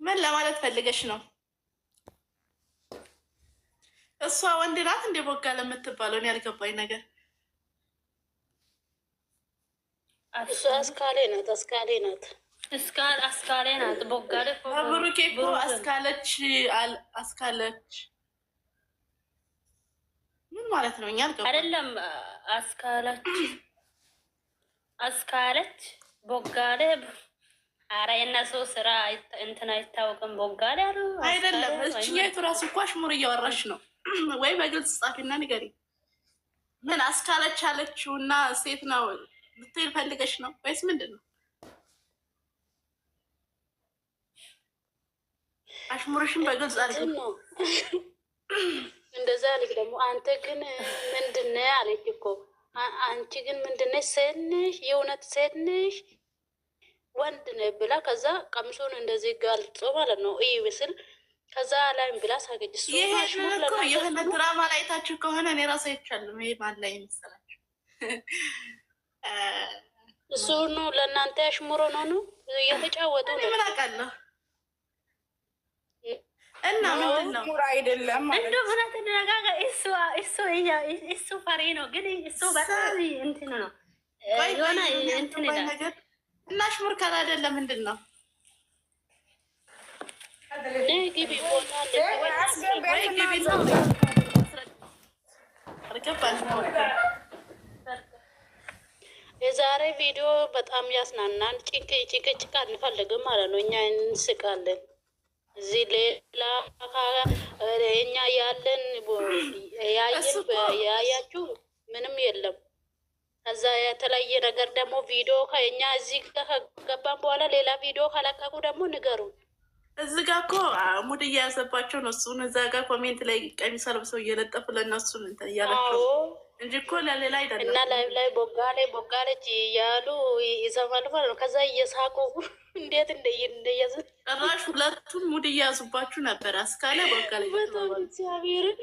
ምን ለማለት ፈልገሽ ነው? እሷ ወንድ ናት እንደ ቦጋለ የምትባለው? እኔ ያልገባኝ ነገር እሷ አስካሌ ናት። አስካሌ ናት። ቦጋለ ብሩኬ እኮ አስካለች አስካለች ምን ማለት ነው? እኛ አልገባኝ። አይደለም አስካለች ቦጋለ። አረ የእነሱ ስራ እንትን አይታወቅም። ቦጋለ ያሉ አይደለም። እችኛይቱ ራሱ እኮ አሽሙር እያወራሽ ነው ወይ? በግልጽ ጻፊና ንገሪ። ምን አስካለች አለችው እና ሴት ነው ልትል ፈልገሽ ነው ወይስ ምንድን ነው? አሽሙርሽን በግልጽ አድርጊ። እንደዛ አለች ደግሞ። አንተ ግን ምንድነው አለች እኮ። አንቺ ግን ምንድነው ሴት ነሽ? የእውነት ሴት ነሽ? ወንድ ነህ ብላ ከዛ ቀምሶን እንደዚህ ገልጾ ማለት ነው እይ ብስል ከዛ ላይም ብላ ሳገጅ የሆነ ድራማ ላይ ታችሁ ከሆነ እኔ ራሴ አይቻልም። ይሄ ማን ላይ መሰላችሁ? እሱ ነው ለእናንተ ያሽሙሮ ነው እየተጫወቱ ነው። ምን አውቃለሁ። እና ምንድን ነው አይደለም እንደ ሆነ ተደጋጋ እሱ ፈሪ ነው፣ ግን እሱ በጣም እንትን ነው የሆነ እንትን ነገር እና አሽሙር ካላ አይደለም ምንድን ነው? ግቢ ቦታ የዛሬ ቪዲዮ በጣም ያስናናን። ጭቅጭቅ አንፈልግም ማለት ነው። እኛ እንስቃለን። እዚህ ሌላ እኛ ያለን ያያችሁ ምንም የለም። ከዛ የተለያየ ነገር ደግሞ ቪዲዮ ከኛ እዚህ ከገባን በኋላ ሌላ ቪዲዮ ከለቀቁ ደግሞ ንገሩን። እዚህ ጋ እኮ ሙድ እያያዘባቸው ነው። እሱን እዛ ጋር ኮሜንት ላይ ቀሚስ ለብሰው እየለጠፉ ለእነሱን እንትን እያላቸው እንጂ እኮ ለሌላ አይደለም። እና ላይ ቦጋለች እያሉ ይሰማሉ ማለት ነው። ከዛ እየሳቁ እንዴት እንደያዝ ጭራሽ ሁለቱን ሙድ እያያዙባችሁ ነበር። አስካለ ቦጋለ እግዚአብሔርን።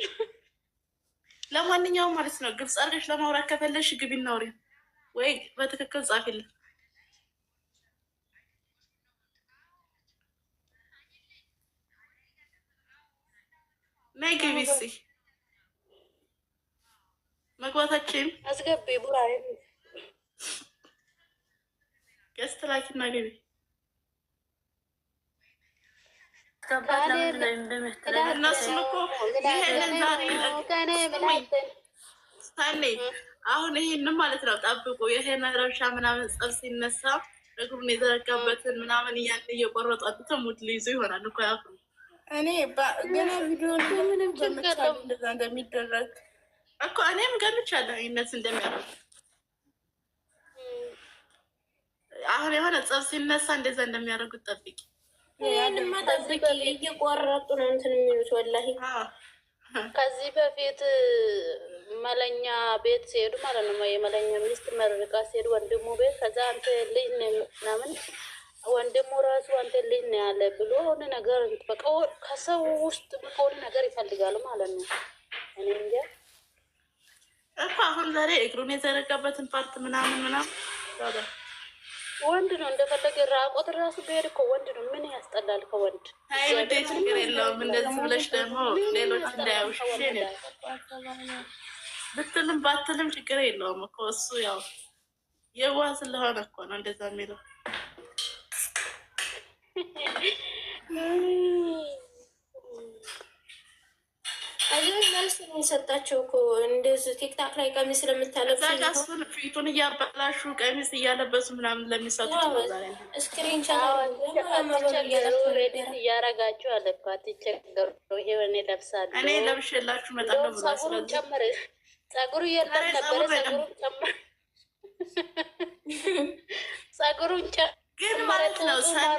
ለማንኛውም ማለት ነው ግልጽ አድርገሽ ለማውራት ከፈለሽ ግቢና አውሪ ወይ በትክክል ጻፊልን። ናይ ግቢ እስኪ መግባታችን አስገቢ ቡራ ገስት ላኪና ግቢ። እነሱን እኮ ይሄንን ዛሬ አሁን ይሄንን ማለት ነው ጠብቁ። ይሄን ረብሻ ምናምን ጸብ ሲነሳ እግሩን የዘረጋበትን ምናምን እያን እየቆረጡ አጥተው ሙድ ሊይዙ ይሆናል እኮ ያፍ እኔ ገና ቪዲዮ ምንም ገምቻለሁ እንደዛ እንደሚደረግ እኮ እኔም ገምቻለሁ እነሱ እንደሚያደርጉ። አሁን የሆነ ጸብ ሲነሳ እንደዛ እንደሚያደርጉት ጠብቂ። ይህንማ ጠብቂ። እየቆረጡ ነው እንትን የሚሉት ወላሂ። ከዚህ በፊት መለኛ ቤት ሲሄዱ ማለት ነው የመለኛ ሚስት መርቃ ሲሄዱ ወንድሙ ቤት ከዛ አንተ ልጅ ምናምን ወንድሙ ራሱ አንተ ልጅ ነው ያለ ብሎ ሆነ ነገር በቃ ከሰው ውስጥ ሆነ ነገር ይፈልጋሉ ማለት ነው። እኔ እንጃ እኮ አሁን ዛሬ እግሩን የዘረጋበትን ፓርት ምናምን ወንድ ነው እንደፈለገ ራቆት ራሱ ብሄድ እኮ ወንድ ነው። ምን ያስጠላል ከወንድ? አይ ወዴ ችግር የለውም። እንደዚህ ብለሽ ደግሞ ሌሎች እንዳያውሽ ብትልም ባትልም ችግር የለውም እኮ እሱ ያው የዋህ ስለሆነ እኮ ነው እንደዛ የሚለው። አየህ መልስ ነው የሰጣቸው እኮ እንደዚህ ቲክታክ ላይ ቀሚስ ስለምታለብሱ ዛጋሱን ፊቱን እያበላሹ ቀሚስ እያለበሱ ምናምን ለሚሰጡት ስክሪን እያረጋችሁ አለባት ይቸገሩ። ይሄን ለብሳሉ። እኔ ለብሼላችሁ እመጣለሁ ብላ ጨምር ጸጉሩ የለም ነበር ጸጉሩ ጨምር ጸጉሩን ግን ማለት ነው ሳኔ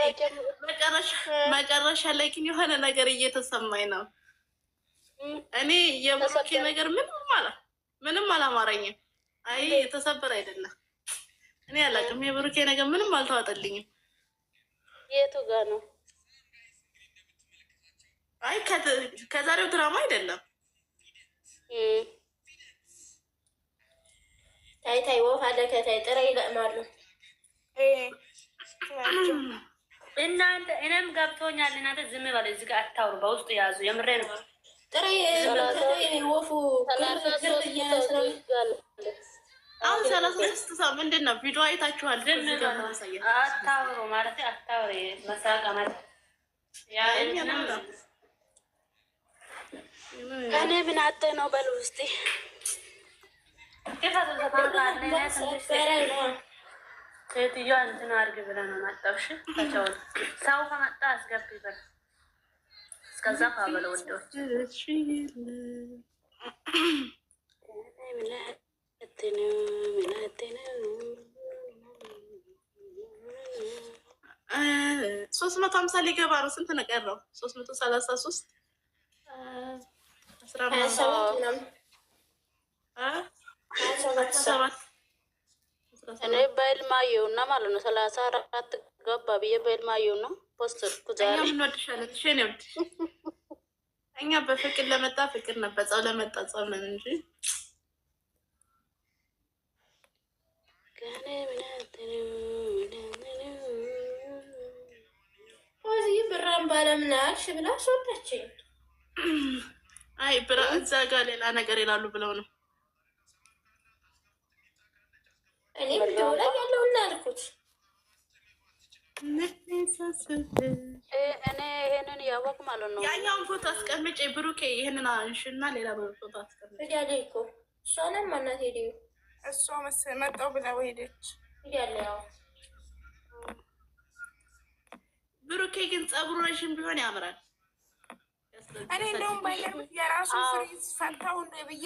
መጨረሻ ላይ ግን የሆነ ነገር እየተሰማኝ ነው። እኔ የብሩኬ ነገር ምንም አላማረኝም። አይ የተሰበረ አይደለም። እኔ አላውቅም። የብሩኬ ነገር ምንም አልተዋጠልኝም። የቱ ጋ ነው? አይ ከዛሬው ድራማ አይደለም። ታይ ወፍ አለ ከታይ ጥራ ይለቅማሉ። እናንተ እኔም ገብቶኛል። እናንተ ዝም በሉ፣ እዚህ ጋር አታውሩ፣ በውስጡ ያዙ። የምሬ ነው። ጥሬ ወፉ አሁን 36 ሰው ምንድን ነው? ቪዲዮ አይታችኋል? አታውሩ ማለት አታውሪ መሳቀመጥ እኔ ምን አጤ ነው በሉ ውስጤ ሴትዮዋ እንትን አድርግ ብለህ ነው መጣብሽ። ሰው ከመጣ አስገቢ በል። እስከዛ ካበለ ወዶች ሶስት መቶ 50 ሊገባ ነው። ስንት ነው ቀረው? 333 እኔ በህልማየሁ እና ማለት ነው 34 ገባ ብዬ በህልማየሁ ነው ፖስት እኛ ምንወድሻለን። ሽን ይወድ እኛ በፍቅር ለመጣ ፍቅር ነው፣ በጸብ ለመጣ ጸብ ነን እንጂ እዚህ ብራን ባለምናሽ ብላ ሶታችን አይ ብራ እዛ ጋር ሌላ ነገር ይላሉ ብለው ነው። እኔ ቪዲዮ ላይ ያለውና አልኩት እኔ ይሄንን ያወቅ ማለት ነው። ያኛውን ፎቶ አስቀምጬ ብሩኬ ይሄንን አንሽና ሌላ ፎቶ አስቀምጬ እያለ እኮ እሷንም ማናት ሄደ እሷ መጣው ብላ ሄደች እያለ ያው ብሩኬ ግን ጸጉሩ ረዥም ቢሆን ያምራል። እኔ እንደውም ባይገርም የራሱ ፍሪዝ ፈንታው እንደ ብዬ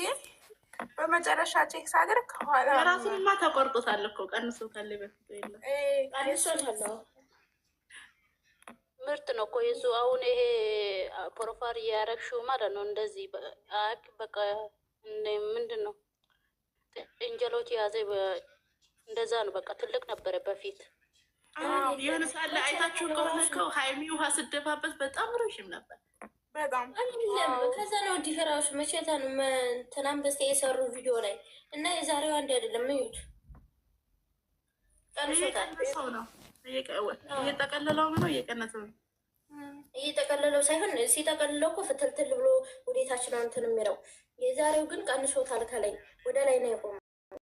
በመጨረሻ ቼክ ሳደርግ ከኋላ የራሱንማ ተቆርጦታል እኮ ቀንሶታል። በፊት የለም ቀንሶታል። ምርጥ ነው እኮ የሱ አሁን ይሄ ፕሮፋይል እያረግሽው ማለት ነው። እንደዚህ በቃ ምንድን ነው እንጀሎች የያዘ እንደዛ ነው። በቃ ትልቅ ነበረ በፊት የሆነ ሳለ አይታችሁ ከሆነ እኮ ሀይሚ ውሃ ስደፋበት በጣም ረዥም ነበር። በጣም ከዛ ነው ዲፈራሱ መቼታ ነው ትናንት በስቲያ የሰሩ ቪዲዮ ላይ እና የዛሬው አንድ አይደለም። እዩት ቀንሶታል። ሰው ነው እየጠቀለለው ነው እየቀነሰው ነው። እየጠቀለለው ሳይሆን ሲጠቀልለው እኮ ፍትልትል ብሎ ወዴታችን ነው እንትን የሚለው። የዛሬው ግን ቀንሶታል። ከላይ ወደ ላይ ነው የቆመው።